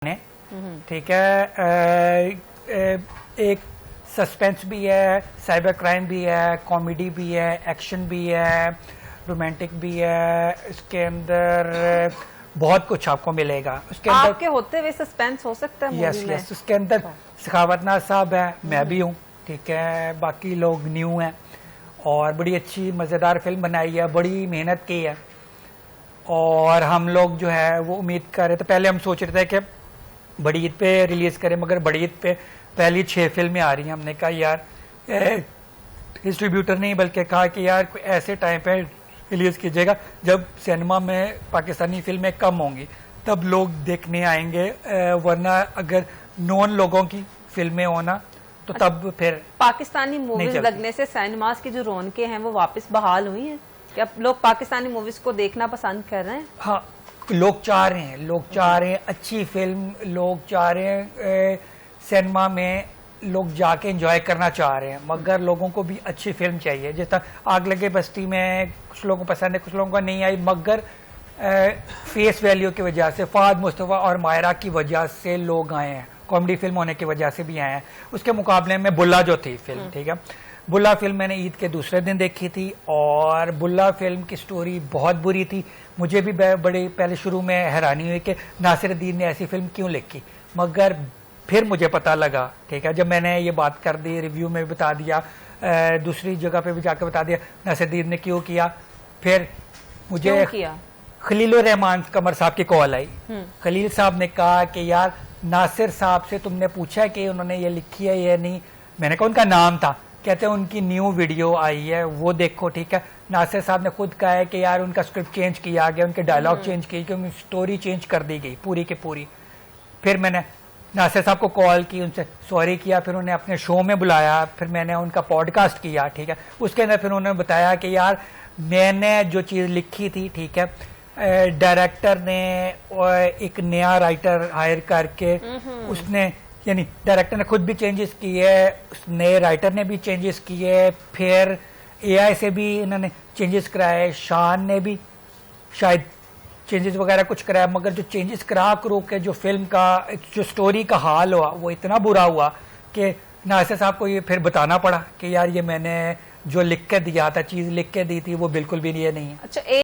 ने ठीक है। एक सस्पेंस भी है, साइबर क्राइम भी है, कॉमेडी भी है, एक्शन भी है, रोमांटिक भी है। इसके अंदर बहुत कुछ आपको मिलेगा। उसके अंदर आपके होते हुए सस्पेंस हो सकता है मूवी में। यस, उसके अंदर सखावत नाज साहब है, मैं भी हूँ, ठीक है, बाकी लोग न्यू हैं और बड़ी अच्छी मज़ेदार फिल्म बनाई है, बड़ी मेहनत की है। और हम लोग जो है वो उम्मीद कर रहे थे, पहले हम सोच रहे थे कि बड़ी ईद पे रिलीज़ करें, मगर बड़ी ईद पे पहली 6 फिल्में आ रही हैं। हमने कहा यार डिस्ट्रीब्यूटर नहीं, बल्कि कहा कि यार कोई ऐसे टाइम पे रिलीज़ कीजिएगा जब सिनेमा में पाकिस्तानी फिल्में कम होंगी, तब लोग देखने आएंगे, वरना अगर नॉन लोगों की फिल्में होना तो तब फिर पाकिस्तानी मूवीज लगने से सिनेमास की जो रौनकें हैं वो वापस बहाल हुई हैं। क्या लोग पाकिस्तानी मूवीज को देखना पसंद कर रहे हैं? हाँ, लोग चाह रहे हैं अच्छी फिल्म, लोग चाह रहे हैं सिनेमा में लोग जाके एंजॉय करना चाह रहे हैं, मगर लोगों को भी अच्छी फिल्म चाहिए। जिस तरह आग लगे बस्ती में कुछ लोगों को पसंद है, कुछ लोगों को नहीं आई, मगर फेस वैल्यू की वजह से, फाद मुस्तफ़ा और मायरा की वजह से लोग आए हैं, कॉमेडी फिल्म होने की वजह से भी आए हैं। उसके मुकाबले में बुल्ला जो थी फिल्म, ठीक है, बुल्ला फिल्म मैंने ईद के दूसरे दिन देखी थी और बुल्ला फिल्म की स्टोरी बहुत बुरी थी। मुझे भी बड़ी पहले शुरू में हैरानी हुई कि नासिरुद्दीन ने ऐसी फिल्म क्यों लिखी, मगर फिर मुझे पता लगा, ठीक है, जब मैंने ये बात कर दी, रिव्यू में भी बता दिया, दूसरी जगह पे भी जाकर बता दिया नासिरुद्दीन ने क्यों किया। फिर मुझे खलीलुर रहमान कमर साहब की कॉल आई। खलील साहब ने कहा कि यार नासिर साहब से तुमने पूछा कि उन्होंने ये लिखी है या नहीं? मैंने कहा उनका नाम था, कहते हैं उनकी न्यू वीडियो आई है वो देखो, ठीक है। नासिर साहब ने खुद कहा है कि यार उनका स्क्रिप्ट चेंज किया गया, उनके डायलॉग चेंज किए गए, उनकी स्टोरी चेंज कर दी गई पूरी की पूरी। फिर मैंने नासिर साहब को कॉल की, उनसे सॉरी किया, फिर उन्हें अपने शो में बुलाया, फिर मैंने उनका पॉडकास्ट किया, ठीक है। उसके अंदर फिर उन्होंने बताया कि यार मैंने जो चीज़ लिखी थी, ठीक है, डायरेक्टर ने एक नया राइटर हायर करके उसने, यानी डायरेक्टर ने खुद भी चेंजेस किए, नए राइटर ने भी चेंजेस किए, फिर एआई से भी इन्होंने चेंजेस कराए, शान ने भी शायद चेंजेस वगैरह कुछ कराया, मगर जो चेंजेस करा करो के जो फिल्म का जो स्टोरी का हाल हुआ वो इतना बुरा हुआ कि नासिर साहब को ये फिर बताना पड़ा कि यार ये मैंने जो लिख के दिया था, चीज़ लिख के दी थी, वो बिल्कुल भी ये नहीं है। अच्छा,